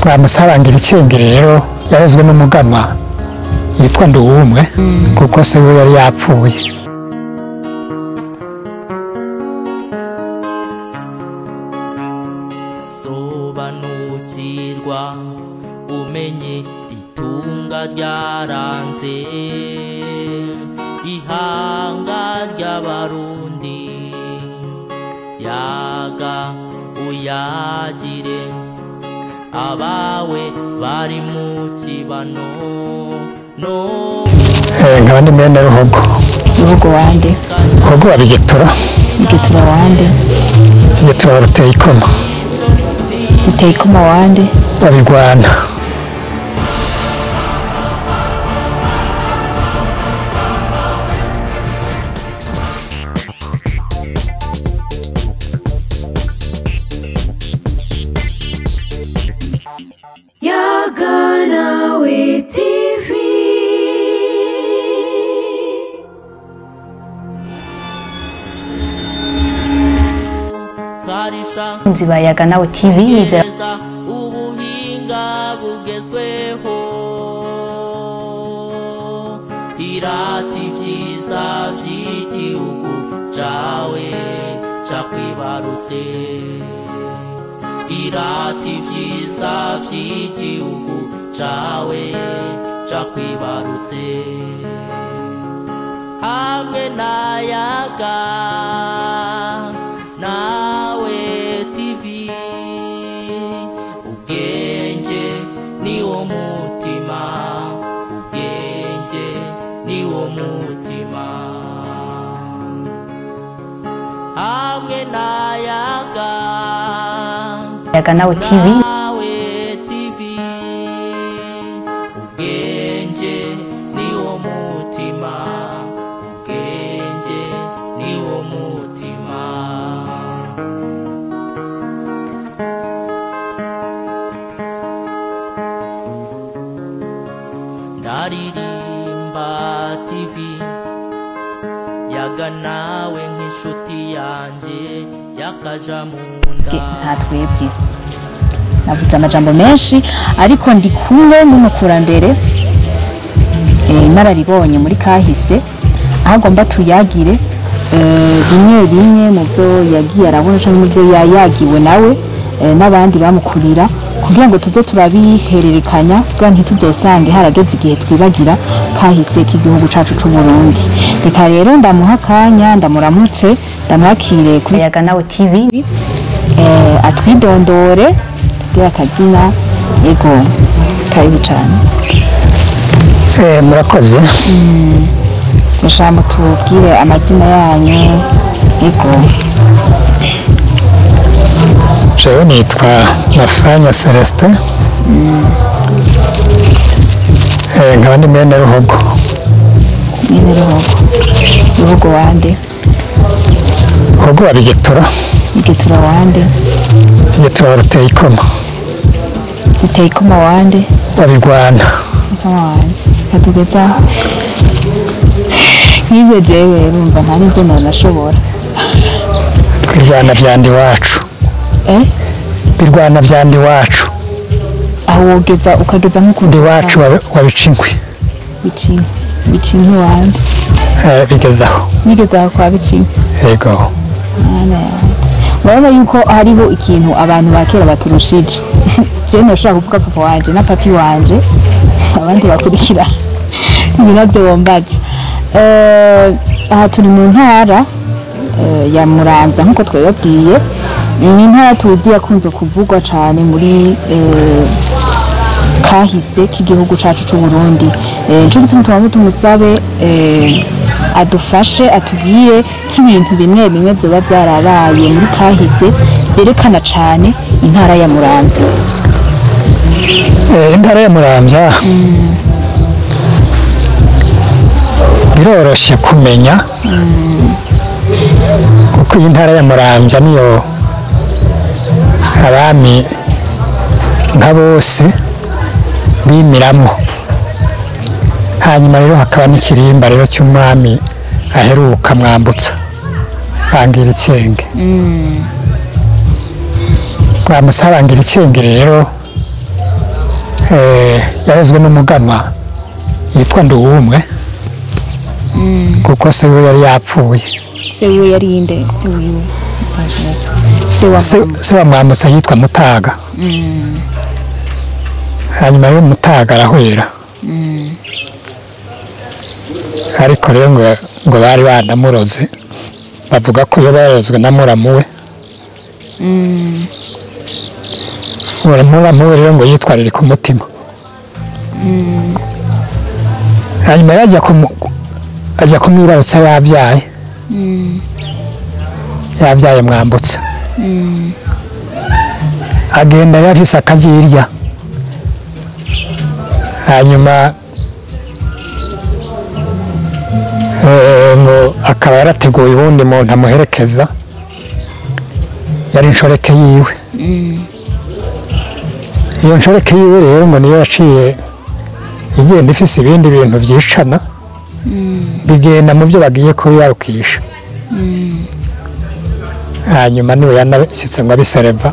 Twamusabangira icenge rero yarezwe n'umugama yitwa Nduwumwe kuko se we yari yapfuye. Sobanukirwa umenye itunga ryaranze ihanga ry'abarundi yaga uyagire abawe bari mu kibano no nkabandi mwene Ruhogo wande Ruhogo wa Bigetura wande Bigetura Ruteyikoma wande babirwana Yaganawe TV. Nziba Yaganawe TV nizera ubuhinga bugezweho irati vyiza vy'igihugu cawe cakwibarutse irati vyiza vy'igihugu cawe cakwibarutse hamwe nayaga nawe TV ubwenge niwo mutima ubwenge niwo mutima hamwe nayaga Yaganawe TV ubwenge niwo mutima ubwenge niwo mutima ndaririmba TV Yaganawe nk'inshuti yanje yakaja munda ntatwebye navuze amajambo menshi ariko ndi kumwe n'umukurambere nararibonye muri kahise aho agomba tuyagire bimwe mu byo yagiye arabona cyangwa mu byo yayagiwe nawe n'abandi bamukurira kugira ngo tuze turabihererekanya kugira ntituzosange harageze igihe twibagira kahise k'igihugu cacu c'u Burundi. Reka rero ndamuha kanya ndamuramutse ndamwakire kuri Yaganawe TV atwidondore tubwire akazina yego karibu cyane. Murakoze. Mushamba tubwire amazina yanyu yego. Jewe nitwa Mafanya Celestin nkabandi mwene Ruhogo Ruhogo wande Ruhogo wa Bigetura wande Bigetura Ruteyikoma wande babirwana wanje katugeza nk'ibyo jewe urumva nta n'ibyo nashobora kwirwana vyandi wacu birwana vyandi wacu aho wogeza ukageza nk'ukundi wacu wabicinkwe bicinkwe wande bigezaho kwa bicinkwe yego urabona yuko hariho ikintu abantu bakera baturushije je noshaka kuvuga papa wanje na papi wanje abandi bakurikira nabyo bombaza aha turi mu ntara ya Muramvya nkuko twebabwiye ni intara tuzi yakunze kuvugwa cyane muri kahise k'igihugu cacu c'u Burundi. Nico gituma tumusabe adufashe atubwire nk'ibintu bimwe vyoba vyarabaye muri kahise byerekana cyane intara ya Muramvya. Intara ya Muramvya biroroshe kumenya kuko iyi ntara ya Muramvya niyo abami nka bose bimiramo, hanyuma rero hakaba n'ikirimba rero cy'umwami aheruka mwambutsa bangira icenge. Bamusabangira icenge rero yarezwe n'umuganwa yitwa Nduwumwe kuko se we yari yapfuye. se we yari inde se wiwe Se wa Mwambutsa yitwa Mutaga. Hanyuma yo Mutaga arahwera. Ariko rero ngo bari banamuroze bavuga ko iyo barozwe na muramu we. Muramu we rero ngo yitwarire ku mutima. Hanyuma ajya kumwibarutsa yabyaye. Yabyaye Mwambutsa. Agenda yafise akajirya. Hanyuma ngo akaba yarateguye ubundi muntu amuherekeza, yari inshoreke yiwe. Iyo nshoreke yiwe rero ngo niyo yaciye igenda ifise ibindi bintu vyicana bigenda mu byo bagiye kubiyarukisha. Hanyuma niwe yanashyitse ngo abisereva.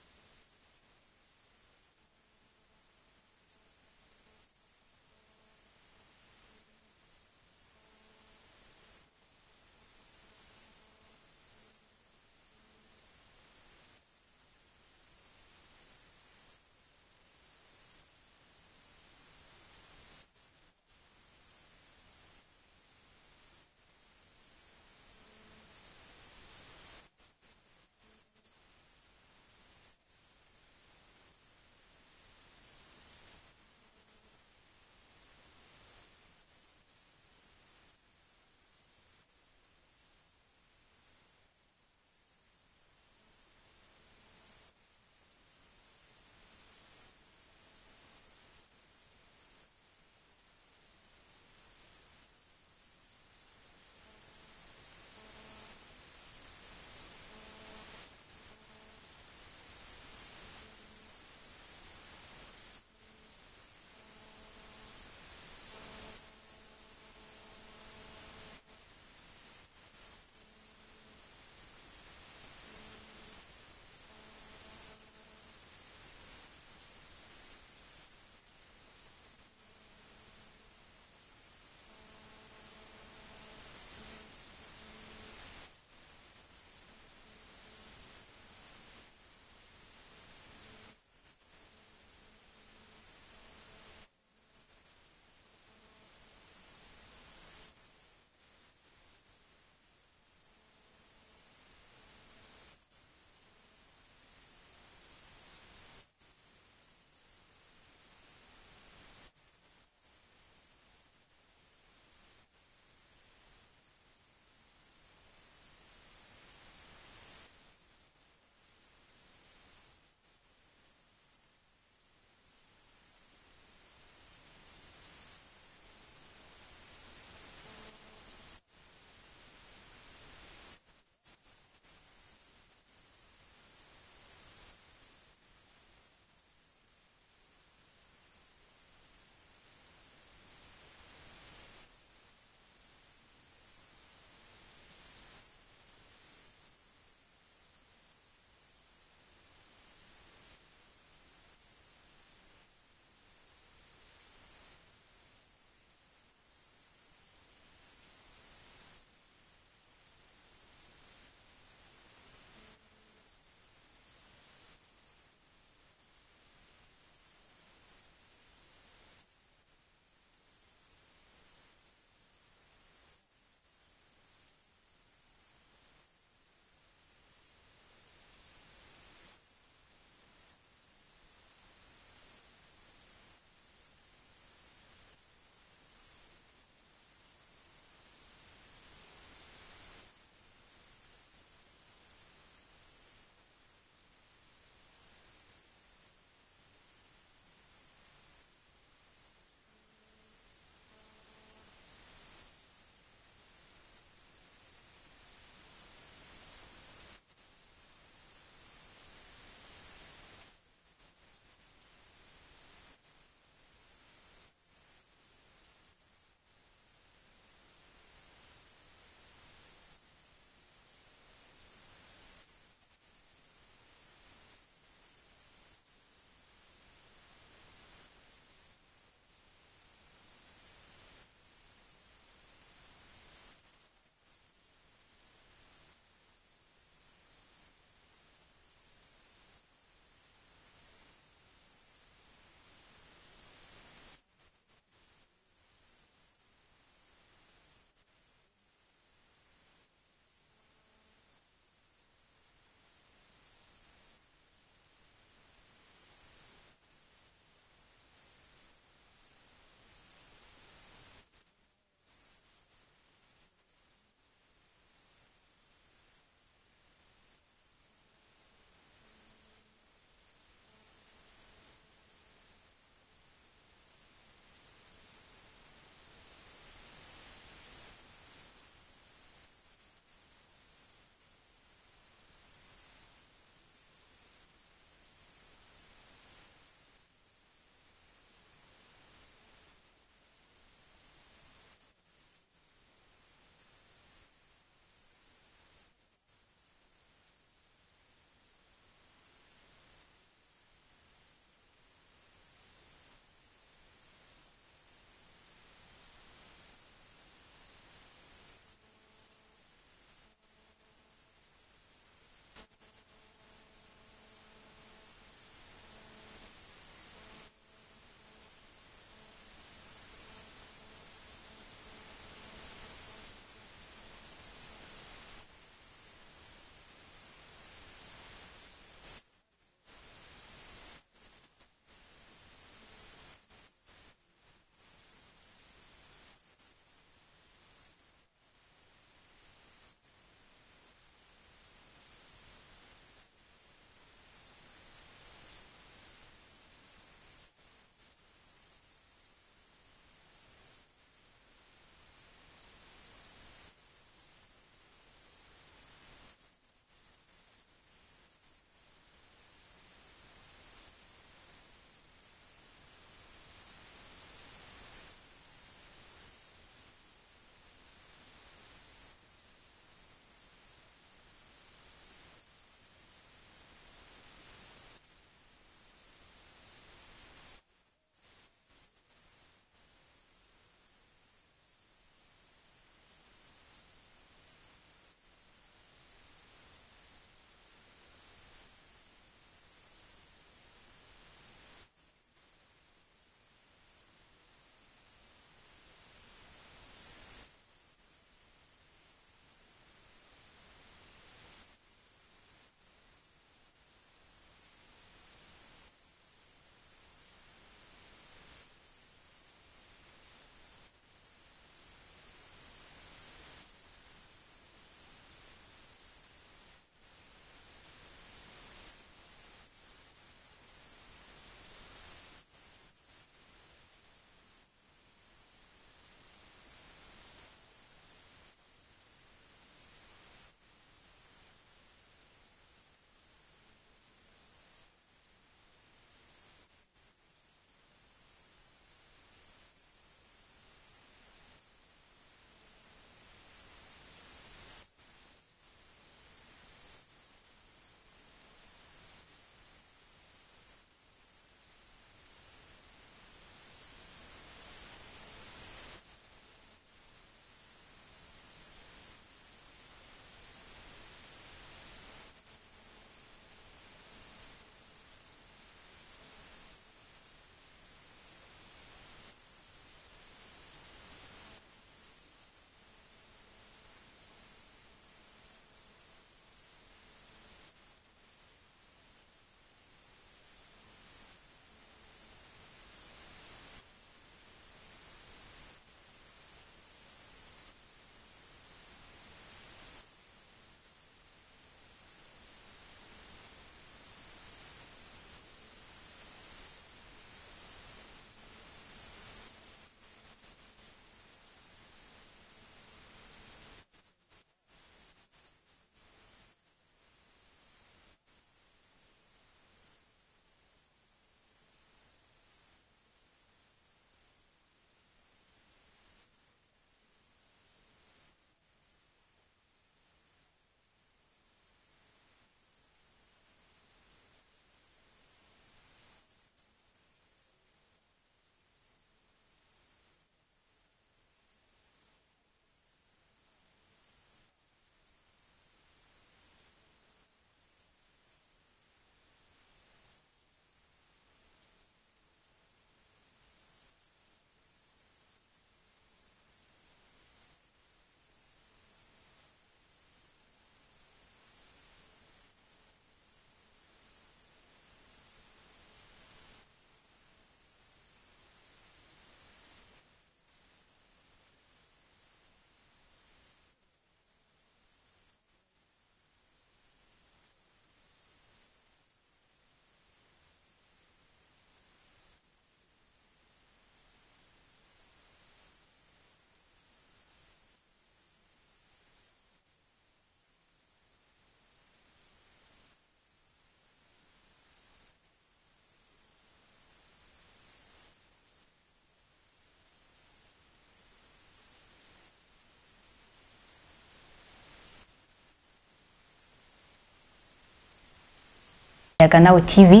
Yaga Nawe TV.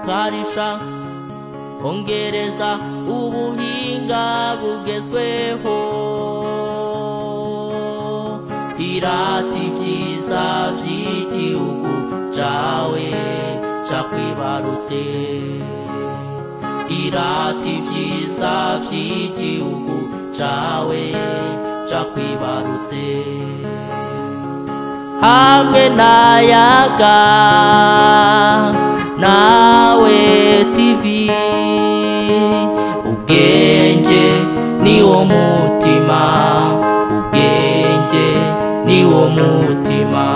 Karisha ongereza ubuhinga bugezweho irati vyiza vy'igihugu cawe cakwibarutse irati vyiza vy'igihugu cawe cakwibarutse hamwe na Yaga Nawe TV ubwenge niwo mutima ubwenge niwo mutima